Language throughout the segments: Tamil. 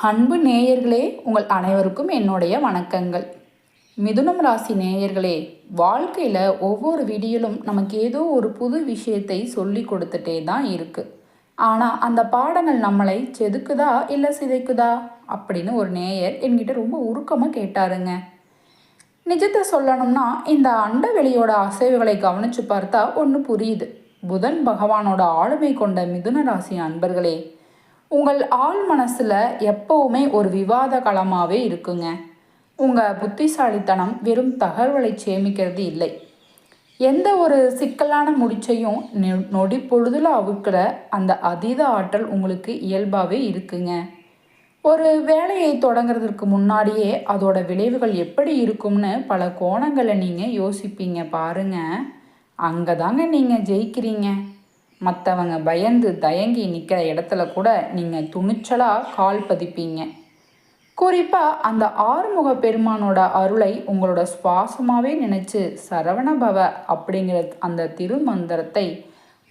அன்பு நேயர்களே, உங்கள் அனைவருக்கும் என்னுடைய வணக்கங்கள். மிதுனம் ராசி நேயர்களே, வாழ்க்கையில் ஒவ்வொரு வீடியோலும் நமக்கு ஏதோ ஒரு புது விஷயத்தை சொல்லி கொடுத்துட்டே தான் இருக்குது. ஆனால் அந்த பாடங்கள் நம்மளை செதுக்குதா இல்லை சிதைக்குதா அப்படின்னு ஒரு நேயர் என்கிட்ட ரொம்ப உருக்கமாக கேட்டாருங்க. நிஜத்தை சொல்லணும்னா, இந்த அண்டவெளியோட அசைவுகளை கவனித்து பார்த்தா ஒன்று புரியுது. புதன் பகவானோட ஆளுமை கொண்ட மிதுன ராசி அன்பர்களே, உங்கள் ஆள் மனசில் எப்போவுமே ஒரு விவாத களமாகவே இருக்குங்க. உங்கள் புத்திசாலித்தனம் வெறும் தகவலை சேமிக்கிறது இல்லை, எந்த ஒரு சிக்கலான முடிச்சையும் நொடி பொழுதில் அவுக்கிற அந்த அதீத ஆற்றல் உங்களுக்கு இயல்பாகவே இருக்குங்க. ஒரு வேலையை தொடங்கிறதுக்கு முன்னாடியே அதோட விளைவுகள் எப்படி இருக்கும்னு பல கோணங்களை நீங்கள் யோசிப்பீங்க பாருங்க. அங்கே தாங்க நீங்கள் ஜெயிக்கிறீங்க. மற்றவங்க பயந்து தயங்கி நிற்கிற இடத்துல கூட நீங்கள் துணிச்சலாக கால் பதிப்பீங்க. குறிப்பாக அந்த ஆறுமுக பெருமானோட அருளை உங்களோட சுவாசமாகவே நினச்சி சரவணபவ அப்படிங்கிற அந்த திருமந்திரத்தை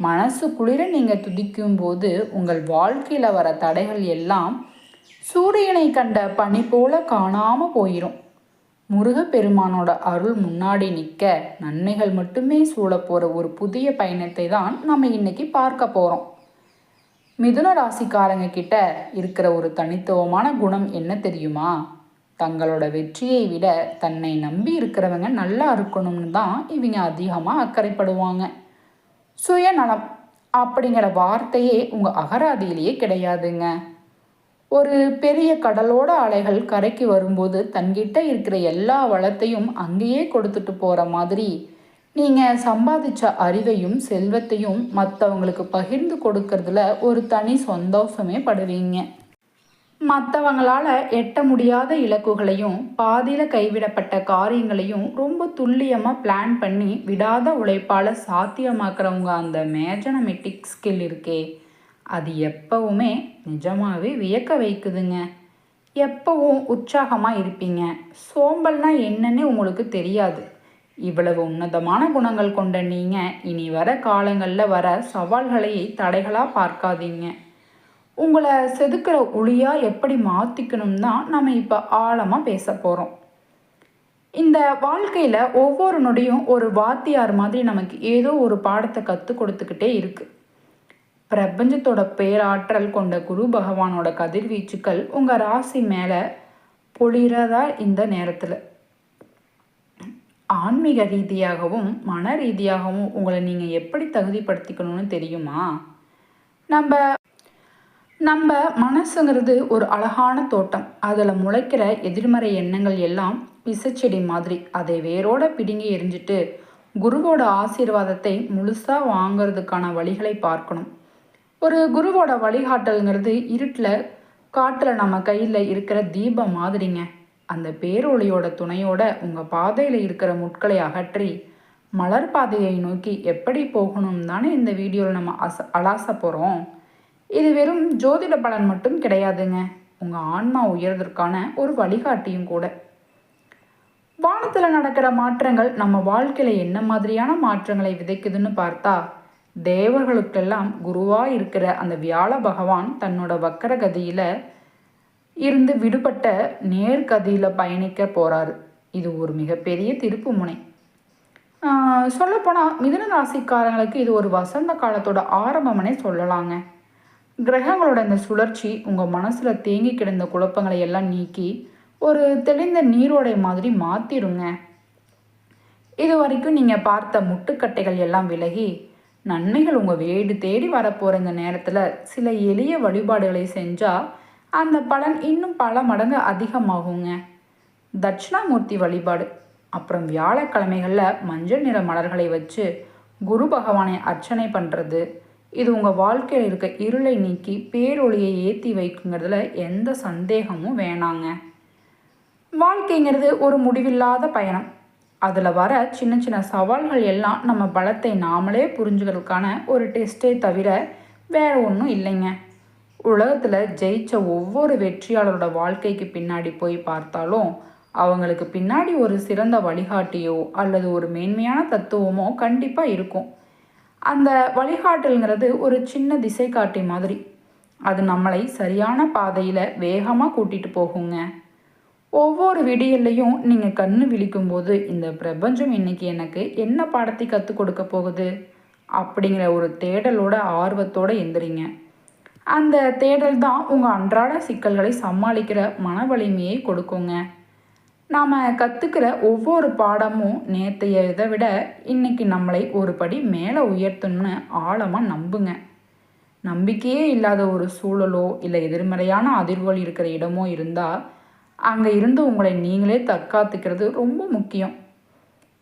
மனசு குளிர நீங்கள் துதிக்கும் போது உங்கள் வாழ்க்கையில் வர தடைகள் எல்லாம் சூரியனை கண்ட பனி போல காணாமல் போயிடும். முருகப்பெருமானோட அருள் முன்னாடி நிற்க நன்மைகள் மட்டுமே சூழப்போகிற ஒரு புதிய பயணத்தை தான் நம்ம இன்னைக்கு பார்க்க போகிறோம். மிதுன ராசிக்காரங்க கிட்ட இருக்கிற ஒரு தனித்துவமான குணம் என்ன தெரியுமா? தங்களோட வெற்றியை விட தன்னை நம்பி இருக்கிறவங்க நல்லா இருக்கணும்னு தான் இவங்க அதிகமாக அக்கறைப்படுவாங்க. சுயநலம் அப்படிங்கிற வார்த்தையே உங்கள் அகராதியிலேயே கிடையாதுங்க. ஒரு பெரிய கடலோட அலைகள் கரைக்கு வரும்போது தன்கிட்ட இருக்கிற எல்லா வளத்தையும் அங்கேயே கொடுத்துட்டு போகிற மாதிரி நீங்கள் சம்பாதிச்ச அறிவையும் செல்வத்தையும் மற்றவங்களுக்கு பகிர்ந்து கொடுக்கறதுல ஒரு தனி சந்தோஷமே படுவீங்க. மற்றவங்களால் எட்ட முடியாத இலக்குகளையும் பாதியில் கைவிடப்பட்ட காரியங்களையும் ரொம்ப துல்லியமாக பிளான் பண்ணி விடாத உழைப்பால் சாத்தியமாக்குறவங்க அந்த மேஜனமெட்டிக் ஸ்கில் இருக்கே, அது எப்பவுமே நிஜமாகவே வியக்க வைக்குதுங்க. எப்பவும் உற்சாகமாக இருப்பீங்க. சோம்பல்னா என்னன்னு உங்களுக்கு தெரியாது. இவ்வளவு உன்னதமான குணங்கள் கொண்ட நீங்கள் இனி வர காலங்களில் வர சவால்களை தடைகளாக பார்க்காதீங்க. உங்களை செதுக்கிற ஒளியாக எப்படி மாற்றிக்கணும் தான் நம்ம இப்போ ஆழமாக பேச போகிறோம். இந்த வாழ்க்கையில் ஒவ்வொரு நொடியும் ஒரு வாத்தியார் மாதிரி நமக்கு ஏதோ ஒரு பாடத்தை கற்றுக் கொடுத்துக்கிட்டே இருக்குது. பிரபஞ்சத்தோட பேராற்றல் கொண்ட குரு பகவானோட கதிர்வீச்சுக்கள் உங்கள் ராசி மேலே பொழிறதா இந்த நேரத்தில். ஆன்மீக ரீதியாகவும் மன ரீதியாகவும் உங்களை நீங்கள் எப்படி தகுதிப்படுத்திக்கணும்னு தெரியுமா? நம்ம மனசுங்கிறது ஒரு அழகான தோட்டம். அதில் முளைக்கிற எதிர்மறை எண்ணங்கள் எல்லாம் பிசைச்செடி மாதிரி. அதை வேரோட பிடுங்கி எரிஞ்சிட்டு குருவோட ஆசீர்வாதத்தை முழுசாக வாங்கிறதுக்கான வழிகளை பார்க்கணும். ஒரு குருவோட வழிகாட்டல்ங்கிறது இருட்டில் காட்டில் நம்ம கையில் இருக்கிற தீபம் மாதிரிங்க. அந்த பேரொளியோட துணையோட உங்கள் பாதையில் இருக்கிற முட்களை அகற்றி மலர் பாதையை நோக்கி எப்படி போகணும் தானே இந்த வீடியோவில் நம்ம அலாச போகிறோம். இது வெறும் ஜோதிட பலன் மட்டும் கிடையாதுங்க, உங்கள் ஆன்மா உயர்வதற்கான ஒரு வழிகாட்டியும் கூட. வானத்தில் நடக்கிற மாற்றங்கள் நம்ம வாழ்க்கையில் என்ன மாதிரியான மாற்றங்களை விதைக்குதுன்னு பார்த்தா, தேவர்களுக்கெல்லாம் குருவாக இருக்கிற அந்த வியாழ பகவான் தன்னோட வக்கரகதியில் இருந்து விடுபட்ட நேர்கதியில் பயணிக்க போகிறாரு. இது ஒரு மிகப்பெரிய திருப்பு முனை. சொல்லப்போனால் மிதுன ராசிக்காரங்களுக்கு இது ஒரு வசந்த காலத்தோட ஆரம்பம்னே சொல்லலாங்க. கிரகங்களோட இந்த சுழற்சி உங்கள் மனசில் தேங்கி கிடந்த குழப்பங்களை எல்லாம் நீக்கி ஒரு தெளிந்த நீரோடை மாதிரி மாற்றிடுங்க. இது வரைக்கும் நீங்கள் பார்த்த முட்டுக்கட்டைகள் எல்லாம் விலகி நன்மைகள் உங்கள் வீடு தேடி வரப்போகிற இந்த நேரத்தில் சில எளிய வழிபாடுகளை செஞ்சால் அந்த பலன் இன்னும் பல மடங்கு அதிகமாகுங்க. தட்சிணாமூர்த்தி வழிபாடு, அப்புறம் வியாழக்கிழமைகளில் மஞ்சள் நிற மலர்களை வச்சு குரு பகவானை அர்ச்சனை பண்ணுறது, இது உங்கள் வாழ்க்கையில் இருக்க இருளை நீக்கி பேரொளியை ஏற்றி வைக்குங்கிறதுல எந்த சந்தேகமும் வேணாங்க. வாழ்க்கைங்கிறது ஒரு முடிவில்லாத பயணம். அதில் வர சின்ன சின்ன சவால்கள் எல்லாம் நம்ம பலத்தை நாமளே புரிஞ்சுக்கிறதுக்கான ஒரு டெஸ்ட்டே தவிர வேறு ஒன்றும் இல்லைங்க. உலகத்தில் ஜெயித்த ஒவ்வொரு வெற்றியாளரோட வாழ்க்கைக்கு பின்னாடி போய் பார்த்தாலும் அவங்களுக்கு பின்னாடி ஒரு சிறந்த வழிகாட்டியோ அல்லது ஒரு மேன்மையான தத்துவமோ கண்டிப்பாக இருக்கும். அந்த வழிகாட்டல்ங்கிறது ஒரு சின்ன திசை காட்டி மாதிரி. அது நம்மளை சரியான பாதையில் வேகமாக கூட்டிகிட்டு போகுங்க. ஒவ்வொரு விடியல்லையும் நீங்கள் கண்ணு விழிக்கும்போது இந்த பிரபஞ்சம் இன்னைக்கு எனக்கு என்ன பாடத்தை கற்றுக் கொடுக்க போகுது அப்படிங்கிற ஒரு தேடலோட ஆர்வத்தோடு எந்திரிங்க. அந்த தேடல் தான் உங்கள் அன்றாட சிக்கல்களை சமாளிக்கிற மன வலிமையை கொடுக்குங்க. நாம் கற்றுக்கிற ஒவ்வொரு பாடமும் நேற்றைய இதை விட இன்னைக்கு நம்மளை ஒரு படி மேலே உயர்த்தணும்னு ஆழமாக நம்புங்க. நம்பிக்கையே இல்லாத ஒரு சூழலோ இல்லை எதிர்மறையான அதிர்வுகள் இருக்கிற இடமோ இருந்தால் அங்கே இருந்து உங்களை நீங்களே தற்காத்துக்கிறது ரொம்ப முக்கியம்.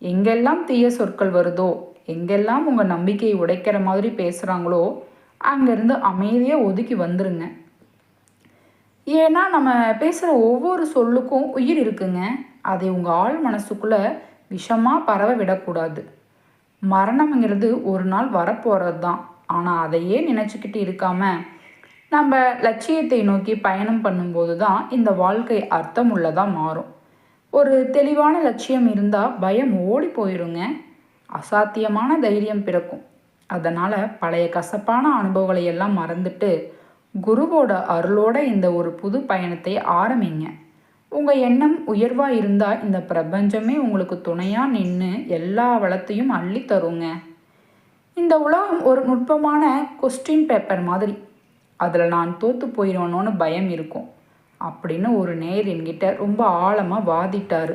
எங்கெல்லாம் தீய சொற்கள் வருதோ, எங்கெல்லாம் உங்கள் நம்பிக்கையை உடைக்கிற மாதிரி பேசுகிறாங்களோ அங்கேருந்து அமைதியாக ஒதுக்கி வந்துருங்க. ஏன்னா நம்ம பேசுகிற ஒவ்வொரு சொல்லுக்கும் உயிர் இருக்குங்க. அதை உங்கள் ஆள் மனசுக்குள்ளே விஷமாக பரவ விடக்கூடாது. மரணம்ங்கிறது ஒரு நாள் வரப்போகிறது தான். ஆனால் அதையே நினச்சிக்கிட்டு இருக்காமல் நம்ம லட்சியத்தை நோக்கி பயணம் பண்ணும்போது தான் இந்த வாழ்க்கை அர்த்தம் உள்ளதாக மாறும். ஒரு தெளிவான லட்சியம் இருந்தால் பயம் ஓடி போயிருங்க. அசாத்தியமான தைரியம் பிறக்கும். அதனால் பழைய கசப்பான அனுபவங்களை எல்லாம் மறந்துட்டு குருவோட அருளோட இந்த ஒரு புது பயணத்தை ஆரம்பிங்க. உங்கள் எண்ணம் உயர்வாக இருந்தால் இந்த பிரபஞ்சமே உங்களுக்கு துணையாக நின்று எல்லா வளத்தையும் அள்ளி தருங்க. இந்த உலகம் ஒரு நுட்பமான கொஸ்டின் பேப்பர் மாதிரி. அதில் நான் தோற்று போயிடுவேனோன்னு பயம் இருக்கும் அப்படின்னு ஒரு நேர் என்கிட்ட ரொம்ப ஆழமாக வாதிட்டார்.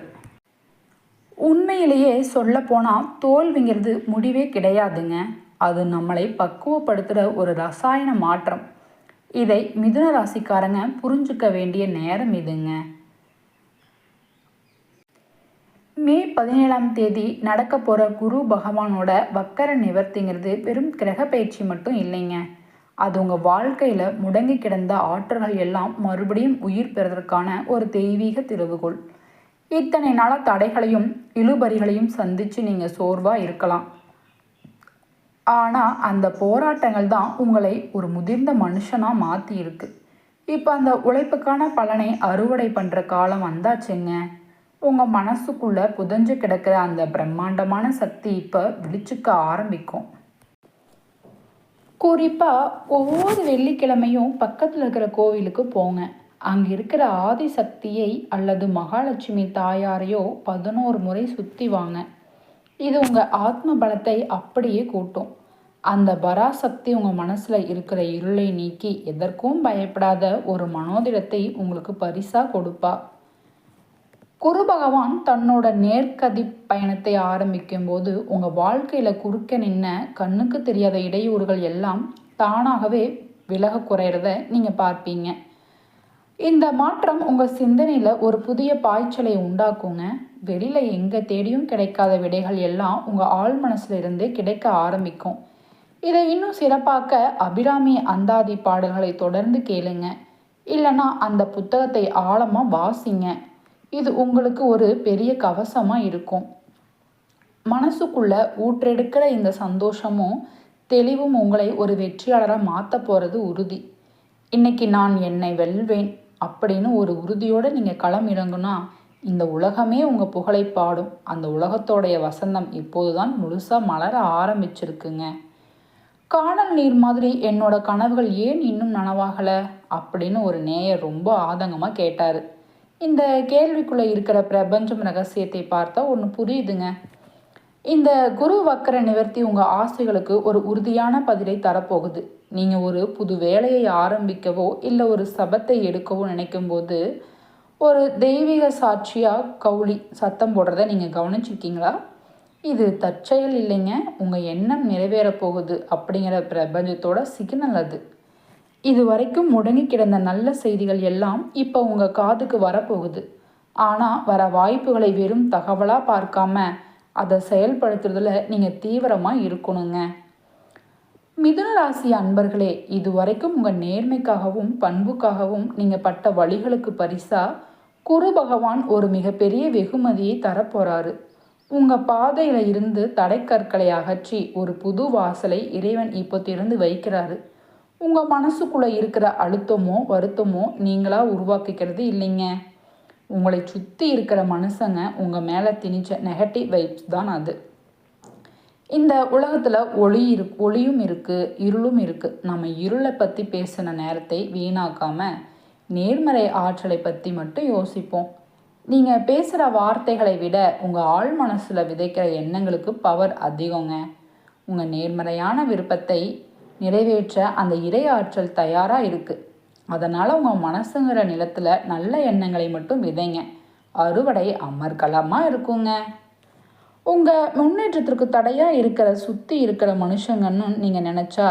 உண்மையிலேயே சொல்லப்போனால் தோல்விங்கிறது முடிவே கிடையாதுங்க. அது நம்மளை பக்குவப்படுத்துகிற ஒரு ரசாயன மாற்றம். இதை மிதுன ராசிக்காரங்க புரிஞ்சுக்க வேண்டிய நேரம் இதுங்க. மே 17 நடக்க போகிற குரு பகவானோட வக்கர நிவர்த்திங்கிறது வெறும் கிரக பயிற்சி மட்டும் இல்லைங்க. அது உங்கள் வாழ்க்கையில் முடங்கி கிடந்த ஆற்றல்கள் எல்லாம் மறுபடியும் உயிர் பெறுவதற்கான ஒரு தெய்வீக திறவுகோள். இத்தனை நாள தடைகளையும் இழுபறிகளையும் சந்தித்து நீங்கள் சோர்வாக இருக்கலாம். ஆனால் அந்த போராட்டங்கள் தான் உங்களை ஒரு முதிர்ந்த மனுஷனாக மாற்றி இருக்கு. இப்போ அந்த உழைப்புக்கான பலனை அறுவடை பண்ணுற காலம் வந்தாச்சுங்க. உங்கள் மனசுக்குள்ளே புதஞ்சு கிடக்கிற அந்த பிரம்மாண்டமான சக்தி இப்போ விழிச்சுக்க ஆரம்பிக்கும். குறிப்பாக ஒவ்வொரு வெள்ளிக்கிழமையும் பக்கத்தில் இருக்கிற கோவிலுக்கு போங்க. அங்கே இருக்கிற ஆதி சக்தியை அல்லது மகாலட்சுமி தாயாரையோ 11 முறை சுற்றி வாங்க. இது உங்கள் ஆத்ம பலத்தை அப்படியே கூட்டும். அந்த பராசக்தி உங்கள் மனசில் இருக்கிற இருளை நீக்கி எதற்கும் பயப்படாத ஒரு மனோதிடத்தை உங்களுக்கு பரிசாக கொடுப்பா. குரு பகவான் தன்னோட நேர்கதி பயணத்தை ஆரம்பிக்கும் போது உங்கள் வாழ்க்கையில் குறுக்க நின்ன கண்ணுக்கு தெரியாத இடையூறுகள் எல்லாம் தானாகவே விலக குறையிறத நீங்கள் பார்ப்பீங்க. இந்த மாற்றம் உங்கள் சிந்தனையில் ஒரு புதிய பாய்ச்சலை உண்டாக்குங்க. வெளியில் எங்கே தேடியும் கிடைக்காத விடைகள் எல்லாம் உங்கள் ஆழ் மனசுல இருந்தே கிடைக்க ஆரம்பிக்கும். இதை இன்னும் சிறப்பாக்க அபிராமி அந்தாதி பாடல்களை தொடர்ந்து கேளுங்க. இல்லைனா அந்த புத்தகத்தை ஆழமாக வாசிங்க. இது உங்களுக்கு ஒரு பெரிய கவசமாக இருக்கும். மனசுக்குள்ள ஊற்றெடுக்கிற இந்த சந்தோஷமும் தெளிவும் உங்களை ஒரு வெற்றியாளராக மாற்ற போகிறது உறுதி. இன்னைக்கு நான் என்னை வெல்வேன் அப்படின்னு ஒரு உறுதியோடு நீங்கள் களம் இறங்குனா இந்த உலகமே உங்கள் புகழை பாடும். அந்த உலகத்தோடைய வசந்தம் இப்போது தான் முழுசாக மலர ஆரம்பிச்சிருக்குங்க. காணல் நீர் மாதிரி என்னோட கனவுகள் ஏன் இன்னும் நனவாகலை அப்படின்னு ஒரு நேயர் ரொம்ப ஆதங்கமாக கேட்டார். இந்த கேள்விக்குள்ளே இருக்கிற பிரபஞ்சம் ரகசியத்தை பார்த்தா ஒன்று புரியுதுங்க. இந்த குரு வக்கர நிவர்த்தி உங்கள் ஆசைகளுக்கு ஒரு உறுதியான பதிலை தரப்போகுது. நீங்கள் ஒரு புது வேலையை ஆரம்பிக்கவோ இல்லை ஒரு சபத்தை எடுக்கவோ நினைக்கும் போது ஒரு தெய்வீக சாட்சியாக கவுளி சத்தம் போடுறத நீங்கள் கவனிச்சிருக்கீங்களா? இது தற்செயல் இல்லைங்க. உங்கள் எண்ணம் நிறைவேற போகுது அப்படிங்கிற பிரபஞ்சத்தோட சிக்னல் அது. இது வரைக்கும் முடங்கி கிடந்த நல்ல செய்திகள் எல்லாம் இப்போ உங்கள் காதுக்கு வரப்போகுது. ஆனால் வர வாய்ப்புகளை வெறும் தகவலாக பார்க்காம அதை செயல்படுத்துறதுல நீங்கள் தீவிரமாக இருக்கணுங்க. மிதுன ராசி அன்பர்களே, இது வரைக்கும் உங்கள் நேர்மைக்காகவும் பண்புக்காகவும் நீங்கள் பட்ட வழிகளுக்கு பரிசாக குரு பகவான் ஒரு மிகப்பெரிய வெகுமதியை தரப்போகிறாரு. உங்கள் பாதையில் இருந்து தடைக்கற்களை அகற்றி ஒரு புது வாசலை இறைவன் இப்போ திறந்து வைக்கிறாரு. உங்கள் மனசுக்குள்ளே இருக்கிற அழுத்தமோ வருத்தமோ நீங்களாக உருவாக்கிக்கிறது இல்லைங்க. உங்களை சுற்றி இருக்கிற மனுஷங்க உங்கள் மேலே திணிச்ச நெகட்டிவ் வைப்ஸ் தான் அது. இந்த உலகத்தில் ஒளியும் இருக்குது, இருளும் இருக்குது. நம்ம இருளை பற்றி பேசின நேரத்தை வீணாக்காமல் நேர்மறை ஆற்றலை பற்றி மட்டும் யோசிப்போம். நீங்கள் பேசுகிற வார்த்தைகளை விட உங்கள் ஆழ் மனசில் விதைக்கிற எண்ணங்களுக்கு பவர் அதிகங்க. உங்கள் நேர்மறையான விருப்பத்தை நிறைவேற்ற அந்த இறை ஆற்றல் தயாராக இருக்குது. அதனால் உங்கள் மனசுங்கிற நிலத்தில் நல்ல எண்ணங்களை மட்டும் விதைங்க. அறுவடை அமர்கலமாக இருக்குங்க. உங்கள் முன்னேற்றத்திற்கு தடையாக சுற்றி இருக்கிற மனுஷங்கன்னு நீங்கள் நினச்சா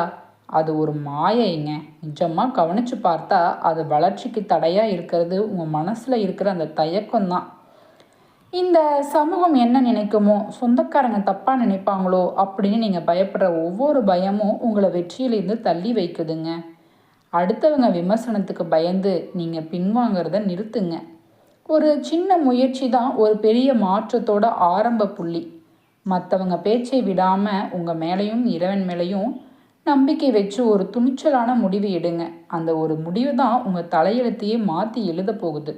அது ஒரு மாயைங்க. நிஜமாக கவனித்து பார்த்தா அது வளர்ச்சிக்கு தடையாக இருக்கிறது உங்கள் மனசில் இருக்கிற அந்த தயக்கம்தான். இந்த சமூகம் என்ன நினைக்குமோ, சொந்தக்காரங்க தப்பாக நினைப்பாங்களோ அப்படின்னு நீங்கள் பயப்படுற ஒவ்வொரு பயமும் உங்களை வெற்றியிலேருந்து தள்ளி வைக்குதுங்க. அடுத்தவங்க விமர்சனத்துக்கு பயந்து நீங்கள் பின்வாங்கிறத நிறுத்துங்க. ஒரு சின்ன முயற்சி தான் ஒரு பெரிய மாற்றத்தோட ஆரம்ப புள்ளி. மற்றவங்க பேச்சை விடாமல் உங்கள் மேலேயும் இறைவன் மேலேயும் நம்பிக்கை வச்சு ஒரு துணிச்சலான முடிவு எடுங்க. அந்த ஒரு முடிவு தான் உங்கள் தலையெழுத்தையே மாற்றி எழுத போகுது.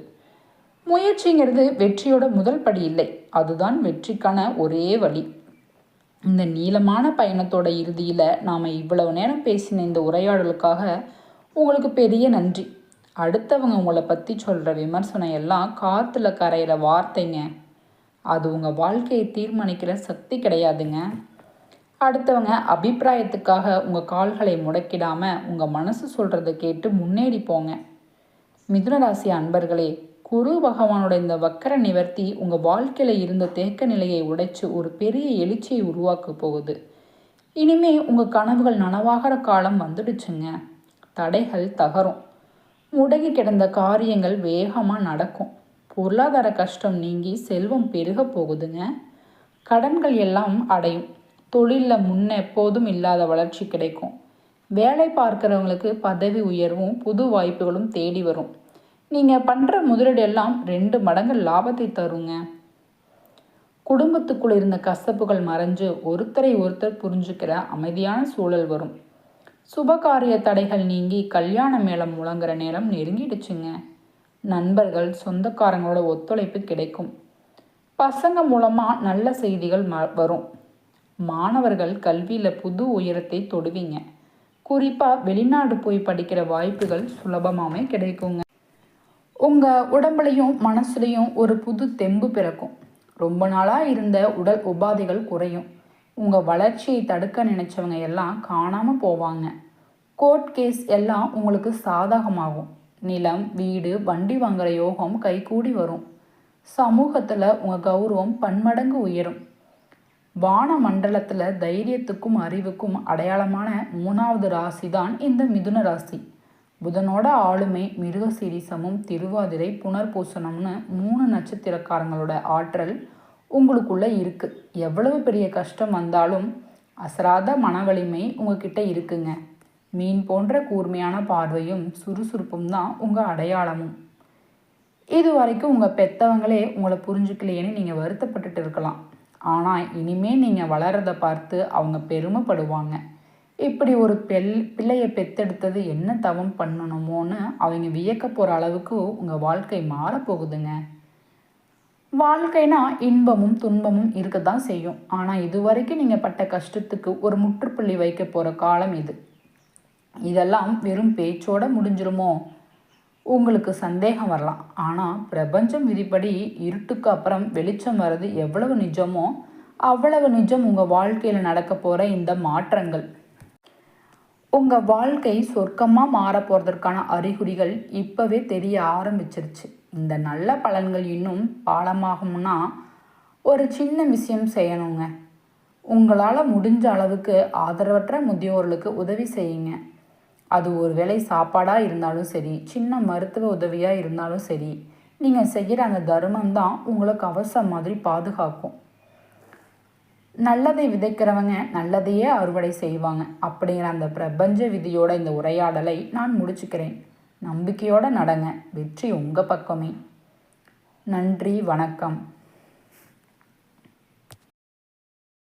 முயற்சிங்கிறது வெற்றியோட முதல் படி இல்லை, அதுதான் வெற்றிக்கான ஒரே வழி. இந்த நீளமான பயணத்தோட இறுதியில் நாம் இவ்வளவு நேரம் பேசின இந்த உரையாடலுக்காக உங்களுக்கு பெரிய நன்றி. அடுத்தவங்க உங்களை பற்றி சொல்கிற விமர்சனம் எல்லாம் காற்றுல கரையிற வார்த்தைங்க. அது உங்கள் வாழ்க்கையை தீர்மானிக்கிற சக்தி கிடையாதுங்க. அடுத்தவங்க அபிப்பிராயத்துக்காக உங்கள் கால்களை முடக்கிடாமல் உங்கள் மனசு சொல்கிறத கேட்டு முன்னேறி போங்க. மிதுனராசி அன்பர்களே, குரு பகவானோட இந்த வக்கர நிவர்த்தி உங்கள் வாழ்க்கையில் இருந்த தேக்க நிலையை உடைச்சு ஒரு பெரிய எழுச்சியை உருவாக்க போகுது. இனிமே உங்கள் கனவுகள் நனவாகிற காலம் வந்துடுச்சுங்க. தடைகள் தகரும், முடங்கி கிடந்த காரியங்கள் வேகமாக நடக்கும். பொருளாதார கஷ்டம் நீங்கி செல்வம் பெருக போகுதுங்க. கடன்கள் எல்லாம் அடையும். தொழிலில் முன்ன எப்போதும் இல்லாத வளர்ச்சி கிடைக்கும். வேலை பார்க்குறவங்களுக்கு பதவி உயர்வும் புது வாய்ப்புகளும் தேடி வரும். நீங்கள் பண்ணுற முதலீடு எல்லாம் 2 மடங்கு லாபத்தை தருங்க. குடும்பத்துக்குள் இருந்த கசப்புகள் மறைஞ்சு ஒருத்தரை ஒருத்தர் புரிஞ்சுக்கிற அமைதியான சூழல் வரும். சுபகாரிய தடைகள் நீங்கி கல்யாண மேளம் முழங்குற நேரம் நெருங்கிடுச்சுங்க. நண்பர்கள் சொந்தக்காரங்களோட ஒத்துழைப்பு கிடைக்கும். பசங்க மூலமாக நல்ல செய்திகள் வரும். மாணவர்கள் கல்வியில் புது உயரத்தை தொடுவீங்க. குறிப்பாக வெளிநாடு போய் படிக்கிற வாய்ப்புகள் சுலபமாகவே கிடைக்குங்க. உங்கள் உடம்புலையும் மனசுலையும் ஒரு புது தெம்பு பிறக்கும். ரொம்ப நாளாக இருந்த உடல் உபாதைகள் குறையும். உங்கள் வளர்ச்சியை தடுக்க நினைச்சவங்க எல்லாம் காணாமல் போவாங்க. கோர்ட் கேஸ் எல்லாம் உங்களுக்கு சாதகமாகும். நிலம், வீடு, வண்டி வாங்குகிற யோகம் கைகூடி வரும். சமூகத்தில் உங்கள் கௌரவம் பன்மடங்கு உயரும். வான மண்டலத்தில் தைரியத்துக்கும் அறிவுக்கும் அடையாளமான 3வது ராசி தான் இந்த மிதுன ராசி. புதனோட ஆளுமை மிருகசீரிசமும் திருவாதிரை புனர்பூசணம்னு 3 நட்சத்திரக்காரங்களோட ஆற்றல் உங்களுக்குள்ளே இருக்குது. எவ்வளவு பெரிய கஷ்டம் வந்தாலும் அசராத மன வலிமை உங்ககிட்ட இருக்குங்க. மீன் போன்ற கூர்மையான பார்வையும் சுறுசுறுப்பும் தான் உங்கள் அடையாளமும். இது வரைக்கும் உங்கள் பெற்றவங்களே உங்களை புரிஞ்சுக்கலையேன்னு நீங்கள் வருத்தப்பட்டுட்டு இருக்கலாம். ஆனால் இனிமேல் நீங்கள் வளர்றதை பார்த்து அவங்க பெருமைப்படுவாங்க. இப்படி ஒரு பிள்ளையை பெத்தெடுத்தது என்ன தவம் பண்ணணுமோன்னு அவங்க வியக்க போகிற அளவுக்கு உங்கள் வாழ்க்கை மாறப்போகுதுங்க. வாழ்க்கைனா இன்பமும் துன்பமும் இருக்க தான் செய்யும். ஆனால் இதுவரைக்கும் நீங்கள் பட்ட கஷ்டத்துக்கு ஒரு முற்றுப்புள்ளி வைக்க போகிற காலம் இது. இதெல்லாம் வெறும் பேச்சோடு முடிஞ்சிருமோ? உங்களுக்கு சந்தேகம் வரலாம். ஆனால் பிரபஞ்சம் விதிப்படி இருட்டுக்கு அப்புறம் வெளிச்சம் வர்றது எவ்வளவு நிஜமோ அவ்வளவு நிஜம் உங்கள் வாழ்க்கையில் நடக்க போகிற இந்த மாற்றங்கள். உங்கள் வாழ்க்கை சொர்க்கமாக மாறப்போகிறதுக்கான அறிகுறிகள் இப்போவே தெரிய ஆரம்பிச்சிருச்சு. இந்த நல்ல பலன்கள் இன்னும் பாலமாகும்னா ஒரு சின்ன விஷயம் செய்யணுங்க. உங்களால் முடிஞ்ச அளவுக்கு ஆதரவற்ற முதியோர்களுக்கு உதவி செய்யுங்க. அது ஒரு வேளை சாப்பாடாக இருந்தாலும் சரி, சின்ன மருத்துவ உதவியாக இருந்தாலும் சரி, நீங்கள் செய்கிற அந்த தர்மம் தான் உங்களை கவசம் மாதிரி பாதுகாக்கும். நல்லதை விதைக்கிறவங்க நல்லதையே அறுவடை செய்வாங்க அப்படிங்கிற அந்த பிரபஞ்ச விதியோட இந்த உரையாடலை நான் முடிச்சுக்கிறேன். நம்பிக்கையோடு நடங்க. வெற்றி உங்கள் பக்கமே. நன்றி, வணக்கம்.